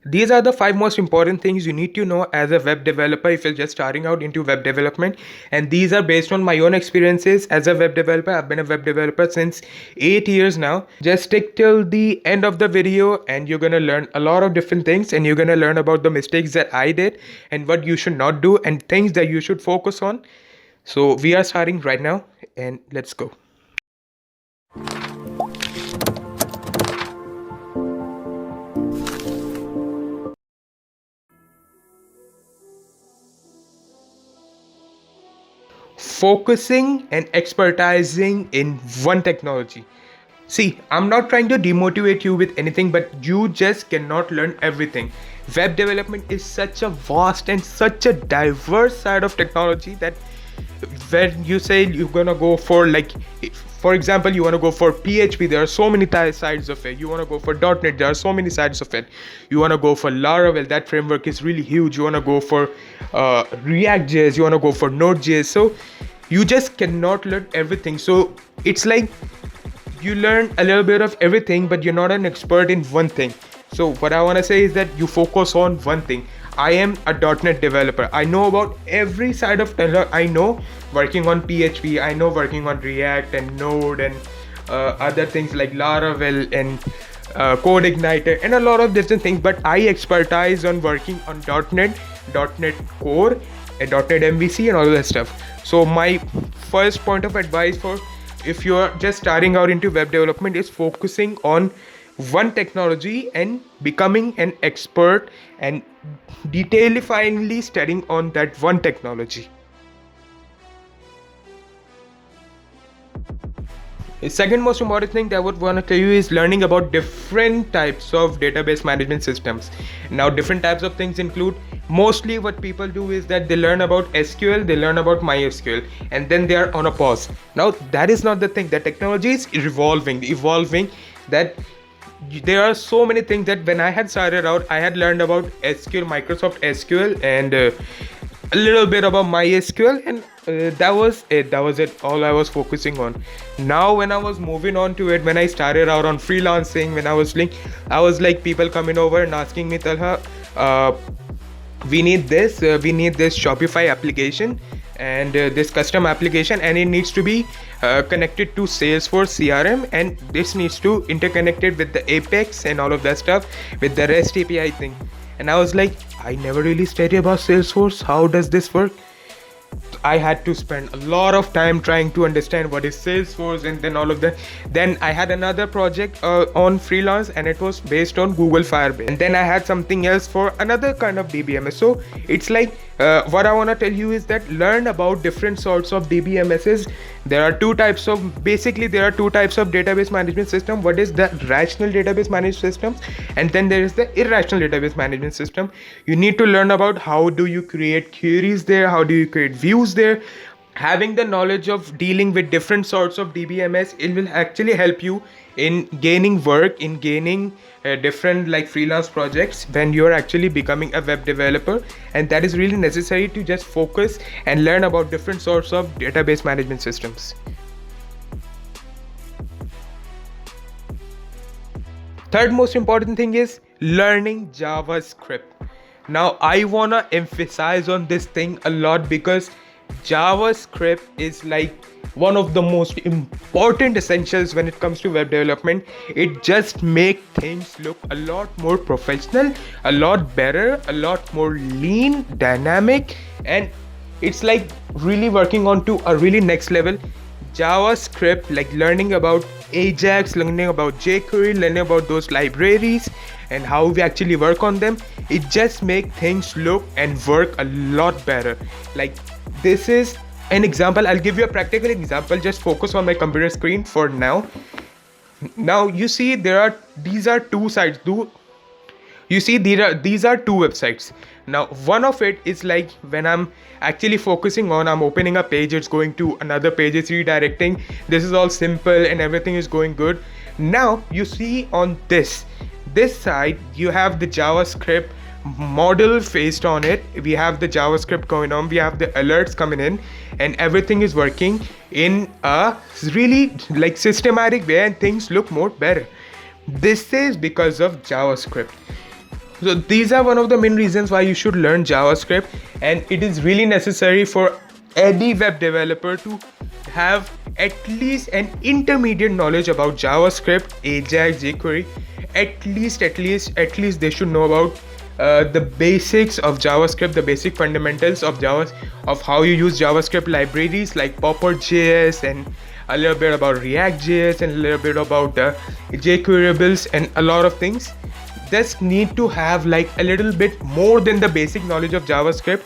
These are the 5 most important things you need to know as a web developer if you're just starting out into web development. And these are based on my own experiences as a web developer. I've been a web developer since 8 years now. Just stick till the end of the video and you're gonna learn a lot of different things, and you're gonna learn about the mistakes that I did and what you should not do and things that you should focus on. So we are starting right now, and let's go. Focusing and expertising in one technology. See, I'm not trying to demotivate you with anything, but you just cannot learn everything. Web development is such a vast and such a diverse side of technology that when you say you're gonna go for, like, for example, you want to go for PHP, there are so many sides of it. You want to go for .NET, there are so many sides of it. You want to go for Laravel, that framework is really huge. You want to go for React.js, you want to go for Node.js. So you just cannot learn everything. So it's like you learn a little bit of everything, but you're not an expert in one thing. So what I want to say is that you focus on one thing. I am a .NET developer. I know about every side of I know working on PHP. I know working on React and Node and other things like Laravel and CodeIgniter and a lot of different things. But I expertise on working on .NET, .NET Core, and .NET MVC and all that stuff. So my first point of advice for if you're just starting out into web development is focusing on one technology and becoming an expert and detailedly studying on that one technology. The second most important thing that I would want to tell you is learning about different types of database management systems. Now, different types of things include, mostly what people do is that they learn about SQL, they learn about MySQL, and then they are on a pause. Now, that is not the thing. The technology is evolving, that there are so many things that when I had started out, I had learned about SQL, Microsoft SQL, and a little bit about MySQL, and that was it. All I was focusing on. Now, when I was moving on to it, when I started out on freelancing, when I was like people coming over and asking me, Talha, we need this Shopify application and this custom application, and it needs to be connected to Salesforce CRM, and this needs to interconnected with the Apex and all of that stuff with the REST API thing. And I was like, I never really studied about Salesforce. How does this work? I had to spend a lot of time trying to understand what is Salesforce and then all of that. Then I had another project on freelance, and it was based on Google Firebase. And then I had something else for another kind of DBMS. So it's like what I want to tell you is that learn about different sorts of DBMSs. There are two types of database management system. What is the rational database management system, and then there is the irrational database management system. You need to learn about how do you create queries there, how do you create views there. Having the knowledge of dealing with different sorts of DBMS, it will actually help you in gaining work, in gaining different like freelance projects when you're actually becoming a web developer. And that is really necessary to just focus and learn about different sorts of database management systems. Third most important thing is learning JavaScript. Now, I wanna emphasize on this thing a lot because JavaScript is like one of the most important essentials when it comes to web development. It just makes things look a lot more professional, a lot better, a lot more lean, dynamic, and it's like really working on to a really next level. JavaScript, like learning about Ajax, learning about jQuery, learning about those libraries and how we actually work on them, it just makes things look and work a lot better. Like, this is an example. I'll give you a practical example. Just focus on my computer screen for now. Now you see these are two sides. You see these are two websites. Now one of it is like when I'm actually focusing on, I'm opening a page, it's going to another page, it's redirecting. This is all simple and everything is going good. Now you see on this side you have the JavaScript model faced on it. We have the JavaScript going on, we have the alerts coming in, and everything is working in a really like systematic way and things look more better. This is because of JavaScript. So these are one of the main reasons why you should learn JavaScript, and it is really necessary for any web developer to have at least an intermediate knowledge about JavaScript, Ajax, jQuery. At least they should know about the basics of JavaScript, the basic fundamentals of Java, of how you use JavaScript libraries like Popper.js, and a little bit about React.js, and a little bit about jQuerybles, and a lot of things. Just need to have like a little bit more than the basic knowledge of JavaScript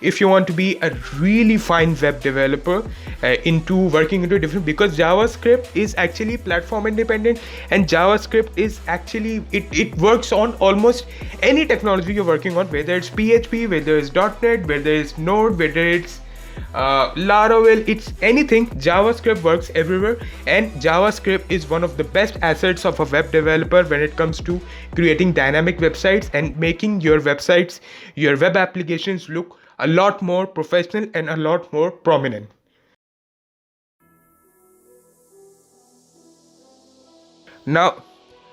if you want to be a really fine web developer into working into different, because JavaScript is actually platform independent, and JavaScript is actually it works on almost any technology you're working on, whether it's PHP, whether it's .NET, whether it's Node, whether it's Laravel, it's anything. JavaScript works everywhere, and JavaScript is one of the best assets of a web developer when it comes to creating dynamic websites and making your websites, your web applications look a lot more professional and a lot more prominent. Now,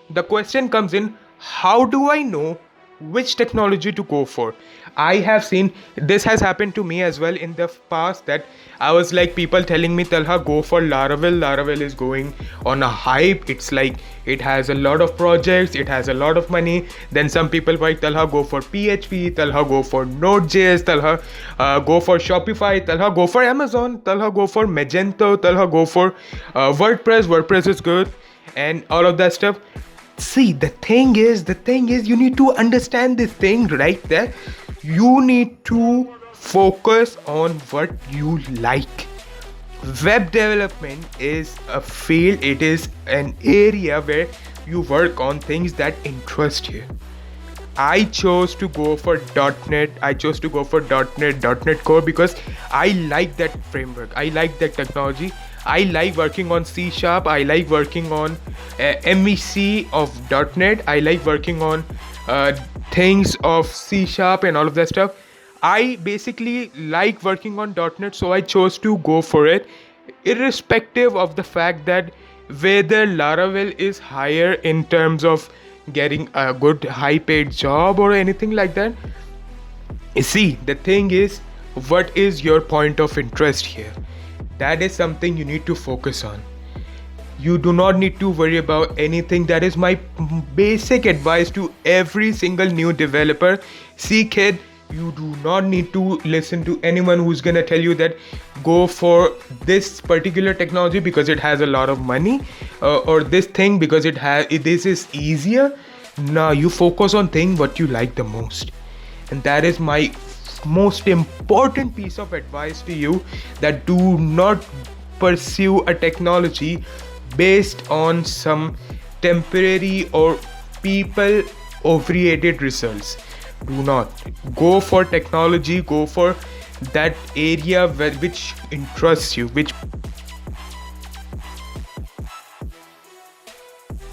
the question comes in, how do I know which technology to go for? I have seen this has happened to me as well in the past, that I was like, people telling me, Talha, go for Laravel. Laravel is going on a hype. It's like it has a lot of projects, it has a lot of money. Then some people were like, Talha, go for PHP, Talha, go for Node.js, Talha, go for Shopify, Talha, go for Amazon, Talha, go for Magento, Talha, go for WordPress. WordPress is good, and all of that stuff. See, the thing is, you need to understand this thing right there. You need to focus on what you like. Web development is a field, it is an area where you work on things that interest you. I chose to go for .NET. I chose to go for .NET Core because I like that framework. I like that technology. I like working on C#. I like working on MVC of .NET. I like working on things of C# and all of that stuff. I basically like working on .NET, so I chose to go for it, irrespective of the fact that whether Laravel is higher in terms of getting a good high paid job or anything like that. See, the thing is, what is your point of interest here? That is something you need to focus on. You do not need to worry about anything. That is my basic advice to every single new developer. See, kid, you do not need to listen to anyone who's gonna tell you that go for this particular technology because it has a lot of money, or this thing because this is easier. Now you focus on thing what you like the most, and that is my most important piece of advice to you, that do not pursue a technology based on some temporary or people overrated results. Do not go for technology, go for that area which interests you, which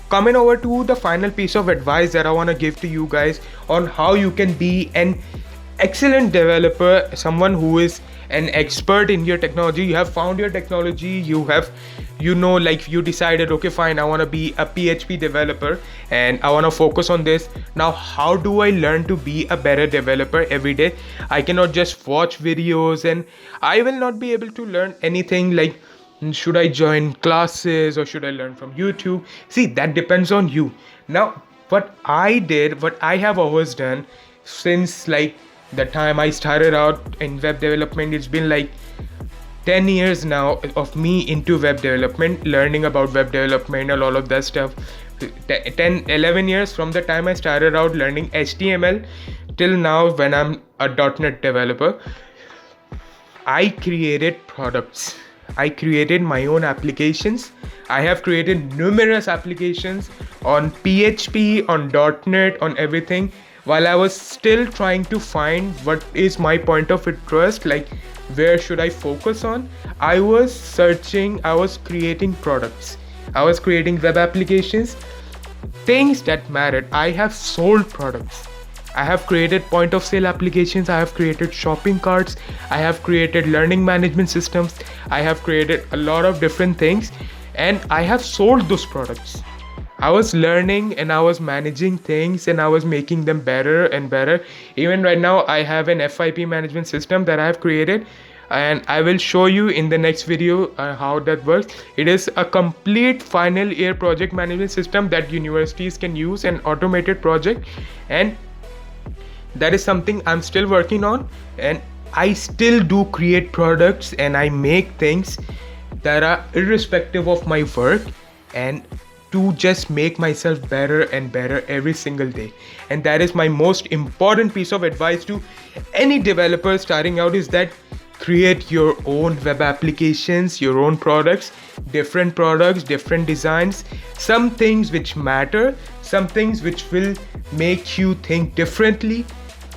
coming over to the final piece of advice that I want to give to you guys on how you can be an excellent developer, someone who is an expert in your technology. You have found your technology, you have, like you decided, okay fine, I want to be a PHP developer and I want to focus on this. Now how do I learn to be a better developer every day? I cannot just watch videos, and I will not be able to learn anything. Like, should I join classes or should I learn from YouTube? See, that depends on you. Now what I have always done since like the time I started out in web development, it's been like 10 years now of me into web development, learning about web development and all of that stuff. 11 years from the time I started out learning HTML till now when I'm a .NET developer. I created products. I created my own applications. I have created numerous applications on PHP, on .NET, on everything, while I was still trying to find what is my point of interest, like where should I focus on. I was searching, I was creating products, I was creating web applications, things that mattered. I have sold products, I have created point of sale applications, I have created shopping carts, I have created learning management systems, I have created a lot of different things, and I have sold those products. I was learning and I was managing things and I was making them better and better. Even right now, I have an FYP management system that I have created, and I will show you in the next video how that works. It is a complete final year project management system that universities can use, an automated project, and that is something I'm still working on. And I still do create products and I make things that are irrespective of my work, and to just make myself better and better every single day. And that is my most important piece of advice to any developer starting out, is that create your own web applications, your own products, different designs, some things which matter, some things which will make you think differently.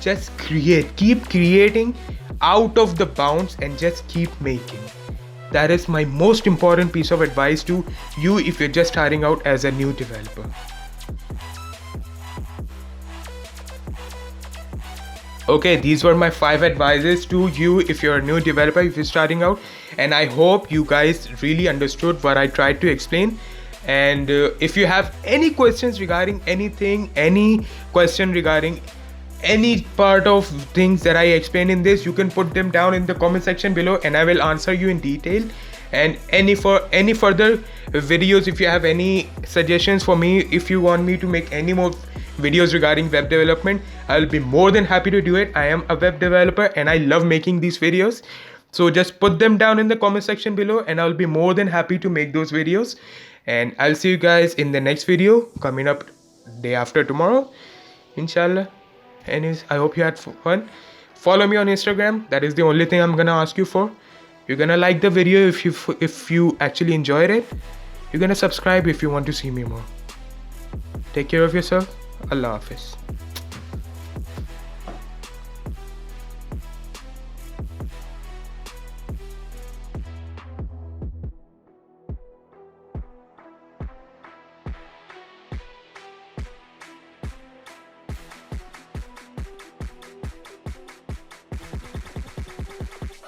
Just keep creating out of the bounds and just keep making. That is my most important piece of advice to you if you're just starting out as a new developer. Okay, these were my 5 advices to you if you're a new developer, if you're starting out, and I hope you guys really understood what I tried to explain. And if you have any questions regarding anything, any question regarding any part of things that I explained in this, you can put them down in the comment section below and I will answer you in detail. And any further videos, if you have any suggestions for me, if you want me to make any more videos regarding web development, I'll be more than happy to do it. I am a web developer and I love making these videos, so just put them down in the comment section below and I'll be more than happy to make those videos. And I'll see you guys in the next video coming up day after tomorrow, inshallah. Anyways, I hope you had fun. Follow me on Instagram. That is the only thing I'm gonna ask you for. You're gonna like the video if you actually enjoyed it. You're gonna subscribe if you want to see me more. Take care of yourself. Allah Hafiz.